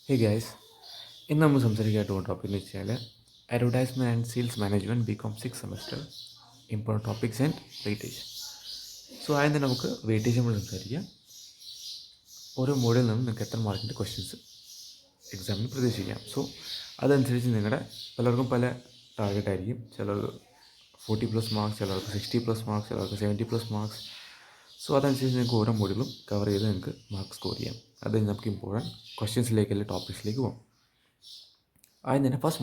Hey guys, ഇന്ന് നമ്മൾ സംസാരിക്കാനായിട്ട് പോകുന്ന ടോപ്പിക് എന്ന് വെച്ചാൽ advertisement and sales management BCom 6 semester important topics and weightage. So ആദ്യം തന്നെ നമുക്ക് വെയിറ്റേജ് നമ്മൾ സംസാരിക്കാം. ഓരോ മോഡിൽ നിന്നും നിങ്ങൾക്ക് എത്ര മാർക്കിൻ്റെ ക്വസ്റ്റ്യൻസ് എക്സാമിന് പ്രതീക്ഷിക്കാം. സോ അതനുസരിച്ച് നിങ്ങളുടെ പലർക്കും പല ടാർഗറ്റ് ആയിരിക്കും. ചിലർക്ക് 40+ മാർക്സ്, ചിലർക്ക് 60+മാർക്സ്, ചിലർക്ക് 70+മാർക്സ്. സോ അതനുസരിച്ച് നിങ്ങൾക്ക് ഓരോ മോഡലും കവർ ചെയ്ത് നിങ്ങൾക്ക് മാർക്ക് സ്കോർ ചെയ്യാം. അത് നമുക്ക് ഇമ്പോർട്ടൻറ്റ് ക്വസ്റ്റ്യൻസിലേക്ക് അല്ലെങ്കിൽ ടോപ്പിക്സിലേക്ക് പോകാം. ആദ്യം തന്നെ ഫസ്റ്റ്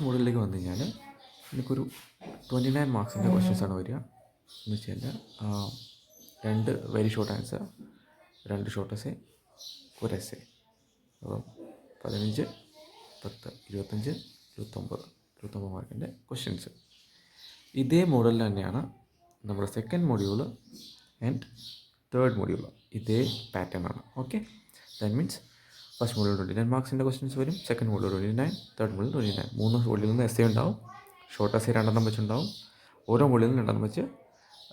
മോഡലിലേക്ക് വന്നു കഴിഞ്ഞാൽ എനിക്കൊരു 29 മാർക്സിൻ്റെ ക്വസ്റ്റ്യൻസാണ് വരിക. എന്ന് വെച്ച് കഴിഞ്ഞാൽ 2 very short answer, 2 short essay, ഒരു എസ്സേ. അപ്പം 15, 10, 25, 29 മാർക്കിൻ്റെ ക്വസ്റ്റ്യൻസ്. ഇതേ മോഡലിൽ തന്നെയാണ് നമ്മുടെ second module and third module. ഇതേ പാറ്റേൺ ആണ്. Okay, that means first module 29 മാർക്സിൻ്റെ ക്വസ്റ്റ്യൻസ് വരും, സെക്കൻഡ് മൊഡ്യൂൾ 29, തേർഡ് മൊഡ്യൂൾ 29. 3 മൊഡ്യൂളിൽ നിന്ന് എസ്സേ ഉണ്ടാവും, ഷോർട്ട് എസ്സേ 2 വെച്ചുണ്ടാവും. ഓരോ മൊഡ്യൂളിൽ നിന്ന് 2 വെച്ച്,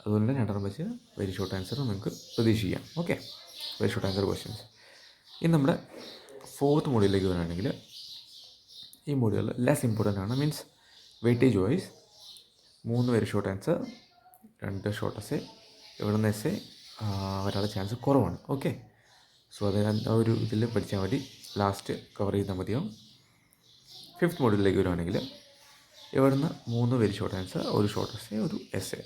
അതുപോലെ തന്നെ 2 വെച്ച് വെരി ഷോർട്ട് ആൻസർ നിങ്ങൾക്ക് പ്രതീക്ഷിക്കാം. Okay, very short answer questions. ഇനി നമ്മുടെ ഫോർത്ത് മൊഡ്യൂളിലേക്ക് വരികയാണെങ്കിൽ ഈ മൊഡ്യൂൾ ലെസ് ഇമ്പോർട്ടൻ്റ് ആണ്. Means weightage wise 3 very short answer, 2 short essay, ഇവിടെ നിന്ന് എസ്സേ ഒരാളുടെ ചാൻസ് കുറവാണ്. ഓക്കെ, സോ അത് ആ ഒരു ഇതിൽ പഠിച്ചാൽ മതി, ലാസ്റ്റ് കവർ ചെയ്താൽ മതിയാവും. ഫിഫ്ത്ത് മോഡ്യൂളിലേക്ക് വരുവാണെങ്കിൽ ഇവിടെ നിന്ന് 3 വെരി ഷോർട്ട് ആൻസർ, ഒരു ഷോർട്ട് എസ്സേ, ഒരു എസ്സേ.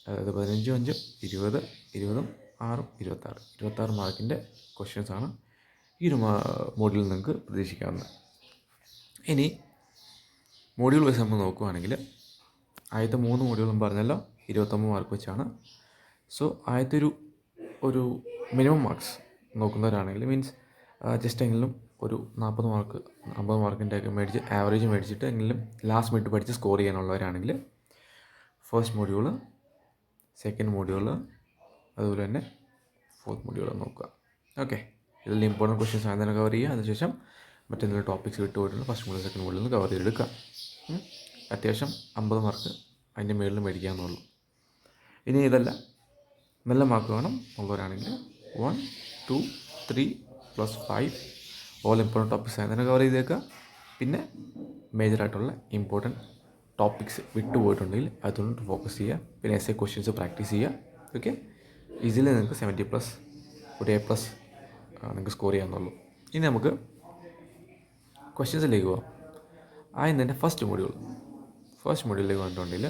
അതായത് 15, 5, 20, 20, 6, 26 മാർക്കിൻ്റെ ക്വസ്റ്റ്യൻസാണ് ഈ ഒരു മോഡ്യൂളിൽ നിങ്ങൾക്ക് പ്രതീക്ഷിക്കാവുന്നത്. ഇനി മോഡ്യൂൾ വൈസ് നമ്മൾ നോക്കുകയാണെങ്കിൽ ആദ്യത്തെ 3 മോഡ്യൂളും പറഞ്ഞല്ലോ 29 മാർക്ക് വെച്ചാണ്. സോ ആദ്യത്തെ ഒരു മിനിമം മാർക്സ് നോക്കുന്നവരാണെങ്കിൽ, മീൻസ് ജസ്റ്റ് എങ്കിലും ഒരു 40 മാർക്ക് 50 മാർക്കിൻ്റെ ഒക്കെ മേടിച്ച് ആവറേജ് മേടിച്ചിട്ട് എങ്കിലും ലാസ്റ്റ് മിനിറ്റ് പഠിച്ച് സ്കോർ ചെയ്യാനുള്ളവരാണെങ്കിൽ ഫസ്റ്റ് മൊഡ്യൂള്, സെക്കൻഡ് മൊഡ്യൂള്, അതുപോലെ തന്നെ ഫോർത്ത് മൊഡ്യൂള് നോക്കുക. ഓക്കെ, ഇതിൽ ഇമ്പോർട്ടൻറ്റ് ക്വസ്റ്റ്യൻസ് ആദ്യം തന്നെ കവർ ചെയ്യുക. അതിനുശേഷം മറ്റെന്തെങ്കിലും ടോപ്പിക്സ് വിട്ടുപോയിട്ടുള്ള ഫസ്റ്റ് മൊഡ്യൂൾ സെക്കൻഡ് മൊഡ്യൂളിൽ നിന്ന് കവർ ചെയ്തെടുക്കുക. അത്യാവശ്യം 50 മാർക്ക് അതിൻ്റെ മുകളിൽ മേടിക്കാമെന്നുള്ളൂ. ഇനി ഇതല്ല, നല്ല മാർക്ക് വേണം ഉള്ളവരാണെങ്കിൽ 1, 2, 3 + 5 ഓൾ ഇമ്പോർട്ടൻറ്റ് ടോപ്പിക്സ് ആയി തന്നെ കവർ ചെയ്തേക്കുക. പിന്നെ മേജറായിട്ടുള്ള ഇമ്പോർട്ടൻറ്റ് ടോപ്പിക്സ് വിട്ടുപോയിട്ടുണ്ടെങ്കിൽ അതുകൊണ്ട് ഫോക്കസ് ചെയ്യുക. പിന്നെ എസ്സേ ക്വസ്റ്റ്യൻസ് പ്രാക്ടീസ് ചെയ്യുക. ഓക്കെ, ഈസിലി നിങ്ങൾക്ക് 70+, ഒരു A+ നിങ്ങൾക്ക് സ്കോർ ചെയ്യാമെന്നുള്ളൂ. ഇനി നമുക്ക് ക്വസ്റ്റ്യൻസിലേക്ക് പോകാം. ആദ്യം തന്നെ ഫസ്റ്റ് മൊഡ്യൂളിലേക്ക് വന്നിട്ടുണ്ടെങ്കിൽ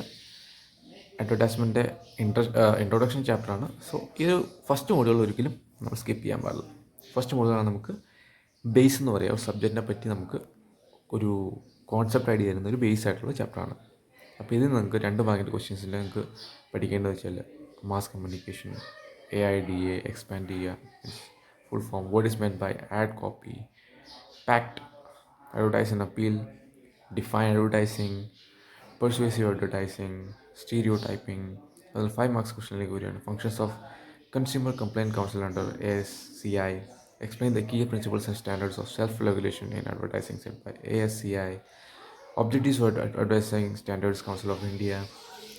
അഡ്വർടൈസ്മെൻറ്റ് ഇൻട്രൊഡക്ഷൻ ചാപ്റ്ററാണ്. സോ ഈ ഒരു ഫസ്റ്റ് മൊഡ്യൂൾ ഒരിക്കലും നമ്മൾ സ്കിപ്പ് ചെയ്യാൻ പാടില്ല. ഫസ്റ്റ് മൊഡ്യൂളാണ് നമുക്ക് ബേസ് എന്ന് പറയുക. ഒരു സബ്ജക്റ്റിനെ പറ്റി നമുക്ക് ഒരു കോൺസെപ്റ്റ് ഐഡിയ തരുന്ന ഒരു ബേസ് ആയിട്ടുള്ള ചാപ്റ്ററാണ്. അപ്പോൾ ഇതിൽ നിങ്ങൾക്ക് 2 മാർക്കിൻ്റെ ക്വസ്റ്റ്യൻസിൽ നിങ്ങൾക്ക് പഠിക്കേണ്ടത് വെച്ചാൽ മാസ് കമ്മ്യൂണിക്കേഷൻ, AIDA എക്സ്പാൻഡ് ചെയ്യുക, full form, what is meant by ad copy, pact, advertising appeal, define advertising, പെർsuasive അഡ്വർടൈസിങ്, സ്റ്റീരിയോടൈപ്പിംഗ്. അതിൽ 5 മാർക്സ് ക്വസ്റ്റ്യനിലേക്ക് വരികയാണ്. Functions of consumer complaint council under ASCI, explain the key principles and standards of self-regulation in advertising set by ASCI, objectives of advertising standards council of India.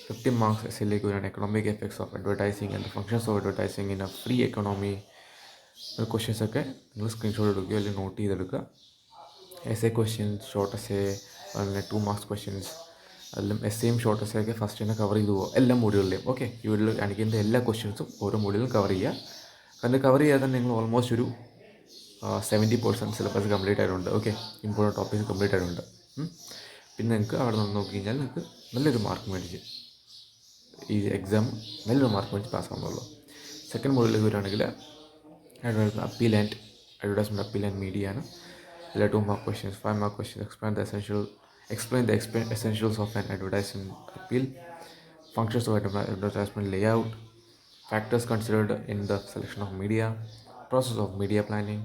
50 marks essay on economic effects of advertising and the functions of advertising in a free economy. Questions ഒക്കെ നിങ്ങൾ screenshot എടുക്കുകയോ അല്ലെങ്കിൽ not ചെയ്തെടുക്കുക. Essay questions, short essay, അതുപോലെ 2 marks questions, അതിലും എസ്സേയും short essay ഒക്കെ first തന്നെ cover ചെയ്തു പോകുക എല്ലാ മോഡ്യൂളിലെയും. ഓക്കെ, ഈ വീഡിയോയിൽ കാണിക്കുന്ന എല്ലാ ക്വസ്റ്റ്യൻസും ഓരോ മോഡ്യൂളിലും കവർ ചെയ്യുക. കാരണം കവർ ചെയ്യാതെ തന്നെ നിങ്ങൾ ഓൾമോസ്റ്റ് ഒരു 70% സിലബസ് കംപ്ലീറ്റ് ആയിട്ടുണ്ട്. ഓക്കെ, ഇമ്പോർട്ടൻറ്റ് ടോപ്പിക്സ് കംപ്ലീറ്റ് ആയിട്ടുണ്ട്. പിന്നെ നിങ്ങൾക്ക് അവിടെ നിന്ന് നോക്കി കഴിഞ്ഞാൽ നിങ്ങൾക്ക് നല്ലൊരു മാർക്ക് മേടിച്ച് ഈ എക്സാം നല്ലൊരു മാർക്ക് മേടിച്ച് പാസ്സാകുന്നുള്ളൂ. സെക്കൻഡ് മോഡ്യൂളിലേക്ക് വരികയാണെങ്കിൽ അഡ്വർടൈസ്മെൻറ്റ് അപ്പീൽ ആൻഡ് മീഡിയ ആണ്. ഇതിൽ 2 mark questions, 5 mark questions, explain the essentials of an advertisement appeal, functions of advertisement layout, factors considered in the selection of media, process of media planning,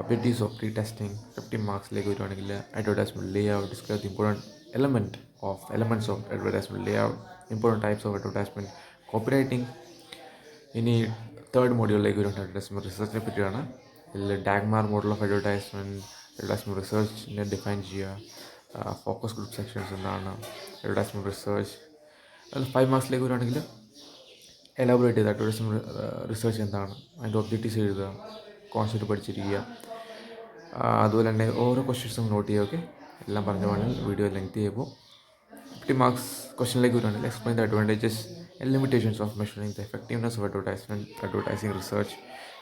objectives of pre-testing. 50 marks ലേക്ക് വരുവാണെങ്കിൽ advertisement layout, describe the important elements of advertisement layout, important types of advertisement, copywriting. ഇനി third മോഡ്യൂളിലേക്ക് വരുന്ന advertisement റിസർച്ചിനെ പറ്റിയാണ്. ഇതിൽ ഡാഗ്മാർ model of advertisement റിസർച്ചിനെ define ചെയ്യുക, focus group sections എന്താണ്, advertisement research. അതിൽ 5 മാർക്സിലേക്ക് വരുവാണെങ്കിൽ elaborate ചെയ്ത് അഡ്വർടൈസ്മെൻറ്റ് റിസർച്ച് എന്താണ്, അതിൻ്റെ ഒബ്ജക്റ്റീവ്സ് എഴുതുക, കോൺസെപ്റ്റ് പഠിച്ചിരിക്കുക. അതുപോലെ തന്നെ ഓരോ ക്വസ്റ്റ്യൻസും നോട്ട് ചെയ്യുക. ഓക്കെ, എല്ലാം പറഞ്ഞ പോലെ വീഡിയോ ലെങ്ത് ചെയ്യുമ്പോൾ 50 മാർക്സ് ക്വസ്റ്റ്യനിലേക്ക് വരുവാണെങ്കിൽ explain the advantages and limitations of measuring the effectiveness of advertising research.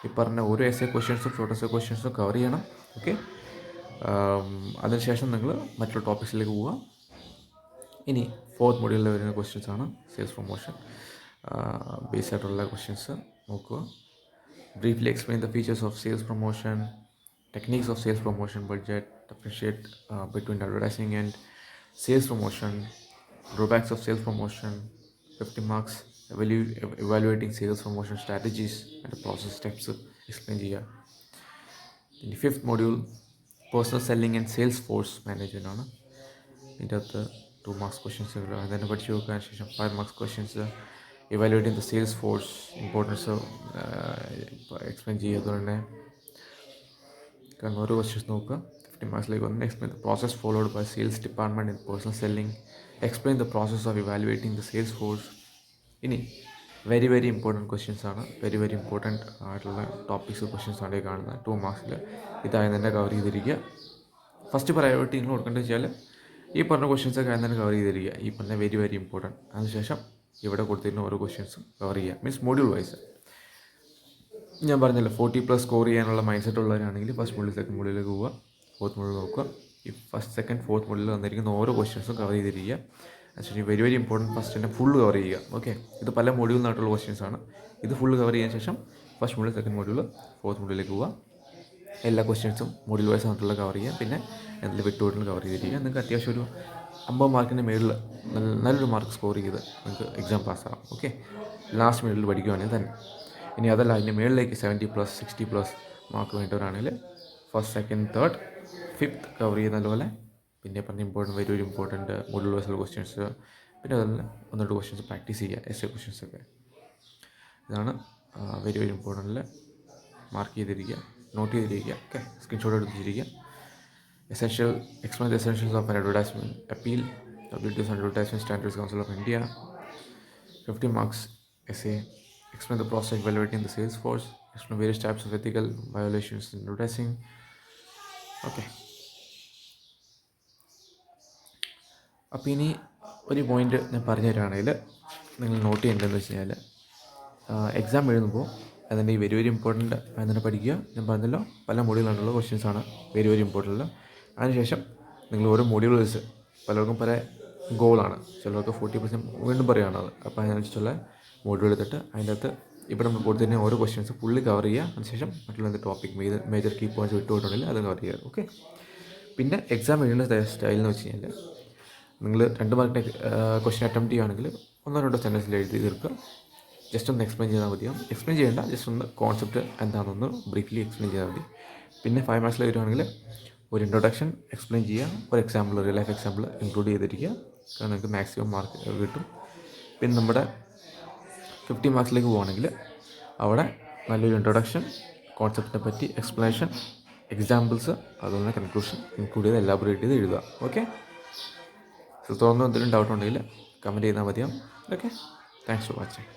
ഈ പറഞ്ഞ ഓരോ എസ് എ ക്വസ്റ്റ്യൻസും ഷോർട്ട് എസ് എ ക്വസ്റ്റ്യൻസും കവർ ചെയ്യണം. ഓക്കെ, അതിനുശേഷം നിങ്ങൾ മറ്റുള്ള ടോപ്പിക്സിലേക്ക് പോവുക. ഇനി 4th മൊഡ്യൂളിൽ വരുന്ന ക്വസ്റ്റ്യൻസാണ് സെയിൽസ് പ്രൊമോഷൻ. ബേസ് ആയിട്ടുള്ള ക്വസ്റ്റ്യൻസ് നോക്കുക. Briefly explain the features of sales promotion, techniques of sales promotion, budget, differentiate between advertising and sales promotion, drawbacks of sales promotion, 50 marks, evaluating sales promotion strategies and process steps explain ചെയ്യുക. ഇനി 5th module personal selling and sales force management ആണ്. ഇതിൻ്റെ അകത്ത് 2 marks questions അതന്നെ പഠിച്ചു നോക്കാൻ ശേഷം 5 marks questions evaluating the sales force importance explain ചെയ്യുക. അതുകൊണ്ട് തന്നെ കാരണം ഓരോ ക്വസ്റ്റ്യൻസ് നോക്കുക. 50 മാർക്സിലേക്ക് വന്ന് explain the process followed by sales department in personal selling, explain the process of evaluating the sales force. ഇനി വെരി വെരി ഇമ്പോർട്ടൻറ്റ് ക്വസ്റ്റ്യൻസ് ആണ്, വെരി വെരി ഇമ്പോർട്ടൻറ്റ് ആയിട്ടുള്ള ടോപ്പിക്സ് ക്വസ്റ്റ്യൻസ് ആണ് ഈ കാണുന്നത്. 2 മാർക്സിൽ ഇതായി തന്നെ കവർ ചെയ്തിരിക്കുക. ഫസ്റ്റ് പ്രയോറിറ്റി നിങ്ങൾ കൊടുക്കേണ്ടത് വെച്ചാൽ ഈ പറഞ്ഞ ക്വസ്റ്റ്യൻസൊക്കെ ആയി തന്നെ കവർ ചെയ്തിരിക്കുക. ഈ പറഞ്ഞ വെരി വെരി ഇമ്പോർട്ടൻറ്റ്. അതിനുശേഷം ഇവിടെ കൊടുത്തിരുന്ന ഓരോ ക്വസ്റ്റ്യൻസും കവർ ചെയ്യുക. Means module wise. ഞാൻ പറഞ്ഞല്ലോ 40+ സ്കോർ ചെയ്യാനുള്ള മൈൻഡ് സെറ്റ് ഉള്ളവരാണെങ്കിൽ ഫസ്റ്റ് മൊഡ്യൂൾ സെക്കൻഡ് മൊഡ്യൂളിലേക്ക് പോവുക. 4th മൊഡ്യൂൾ നോക്കുക. ഈ ഫസ്റ്റ് സെക്കൻഡ് 4th മൊഡ്യൂളിൽ വന്നിരിക്കുന്ന ഓരോ ക്വസ്റ്റ്യൻസും കവർ ചെയ്തിരിക്കുക. Actually very very important. First തന്നെ ഫുള്ള് കവർ ചെയ്യുക. ഓക്കെ, ഇത് പല മൊഡ്യൂളിനായിട്ടുള്ള ക്വസ്റ്റ്യൻസ് ആണ്. ഇത് ഫുള്ള് കവർ ചെയ്യാൻ ശേഷം first module second module 4th മൊഡ്യൂളിലേക്ക് പോവുക. എല്ലാ ക്വസ്റ്റ്യൻസും മൊഡ്യൂൾ വൈസ് ആയിട്ടുള്ള കവർ ചെയ്യുക. പിന്നെ എന്തെങ്കിലും വിട്ടുപോയിട്ടുള്ള കവർ ചെയ്തിരിക്കുക. നിങ്ങൾക്ക് അത്യാവശ്യം ഒരു 50 മാർക്കിൻ്റെ മേളിൽ നല്ലൊരു മാർക്ക് സ്കോർ ചെയ്ത് നിങ്ങൾക്ക് എക്സാം പാസ്സാകാം. ഓക്കെ, ലാസ്റ്റ് മിനിറ്റിൽ പഠിക്കുകയാണെങ്കിൽ തന്നെ. ഇനി അതല്ല അതിൻ്റെ മേളിലേക്ക് 70+, 60+ മാർക്ക് വേണ്ടവരാണെങ്കിൽ first second third 5th cover ചെയ്യുന്ന പോലെ പിന്നെ പറഞ്ഞ വെരി വെരി ഇമ്പോർട്ടൻറ്റ് മൊഡ്യൂൾ വൈസുള്ള ക്വസ്റ്റ്യൻസ്, പിന്നെ അതുപോലെ 1-2 ക്വസ്റ്റ്യൻസ് പ്രാക്ടീസ് ചെയ്യുക. എസ് എ ക്വസ്റ്റ്യൻസൊക്കെ ഇതാണ് വെരി വെരി ഇമ്പോർട്ടൻറ്റിൽ മാർക്ക് ചെയ്തിരിക്കുക, നോട്ട് ചെയ്തിരിക്കുക. ഓക്കെ, സ്ക്രീൻഷോട്ട് എടുത്തിരിക്കുക. Essential explain the essentials of an advertisement appeal, WTO advertisement standards council of India. 50 marks essay, explain the process of evaluating the sales force, explain various types of ethical violations in advertising. Okay, അപ്പോൾ ഇനി ഒരു point ഞാൻ പറഞ്ഞു തരാണെങ്കിൽ നിങ്ങൾ not ചെയ്യേണ്ടതെന്ന് വെച്ച് കഴിഞ്ഞാൽ exam എഴുതുമ്പോൾ അതിൻ്റെ ഈ വെരി വെരി ഇമ്പോർട്ടൻറ്റ് അതിനെ പഠിക്കുക. ഞാൻ പറഞ്ഞല്ലോ പല മൊഡ്യൂളിലുള്ള ക്വസ്റ്റ്യൻസാണ് വെരി വെരി ഇമ്പോർട്ടൻറ്റ്. അതിനുശേഷം നിങ്ങൾ ഓരോ മൊഡ്യൂൾ വെച്ച് പലർക്കും പല ഗോളാണ്. ചിലർക്ക് 40% വീണ്ടും പറയുകയാണത്. അപ്പോൾ അതിനനുസരിച്ചുള്ള മൊഡ്യൂൾ എടുത്തിട്ട് അതിൻ്റെ അകത്ത് ഇപ്പോൾ നമ്മൾ കൊടുത്തതിന് ഓരോ ക്വസ്റ്റ്യൻസ് ഫുള്ളി കവർ ചെയ്യുക. അതിനുശേഷം മറ്റുള്ള എന്ത് ടോപ്പിക് മേജർ കീ പോയിൻറ്റ്സ് വിട്ടുപോയിട്ടുണ്ടെങ്കിൽ അത് കവർ ചെയ്യുക. ഓക്കെ, പിന്നെ എക്സാം എഴുതുന്ന സ്റ്റൈൽ എന്ന് വെച്ച് കഴിഞ്ഞാൽ നിങ്ങൾ 2 മാർക്കിൻ്റെ ക്വസ്റ്റ്യൻ അറ്റംപ്റ്റ് ചെയ്യുകയാണെങ്കിൽ 1-2 സെൻറ്റൻസിൽ എഴുതി തീർക്കുക. ജസ്റ്റ് ഒന്ന് എക്സ്പ്ലെയിൻ ചെയ്താൽ മതിയാവും. എക്സ്പ്ലെയിൻ ചെയ്യേണ്ട, ജസ്റ്റ് ഒന്ന് കോൺസെപ്റ്റ് എന്താണെന്നൊന്ന് ബ്രീഫ്ലി എക്സ്പ്ലെയിൻ ചെയ്താൽ മതി. പിന്നെ 5 മാർക്സിൽ വരുവാണെങ്കിൽ ഒരു ഇൻട്രൊഡക്ഷൻ എക്സ്പ്ലെയിൻ ചെയ്യുക, ഒരു example real life example include ചെയ്തിരിക്കുക. കാരണം നിങ്ങൾക്ക് മാക്സിമം മാർക്ക് കിട്ടും. പിന്നെ നമ്മുടെ 50 മാർക്സിലേക്ക് പോവുകയാണെങ്കിൽ അവിടെ നല്ലൊരു ഇൻട്രൊഡക്ഷൻ, കോൺസെപ്റ്റിനെ പറ്റി എക്സ്പ്ലനേഷൻ, എക്സാമ്പിൾസ്, അതുപോലെ കൺക്ലൂഷൻ ഇൻക്ലൂഡ് ചെയ്ത് എലാബറേറ്റ് ചെയ്ത് എഴുതുക. ഓക്കെ, തുടർന്ന് എന്തെങ്കിലും ഡൗട്ട് ഉണ്ടെങ്കിൽ കമൻറ്റ് ചെയ്താൽ മതിയാവും. Okay, thanks for watching.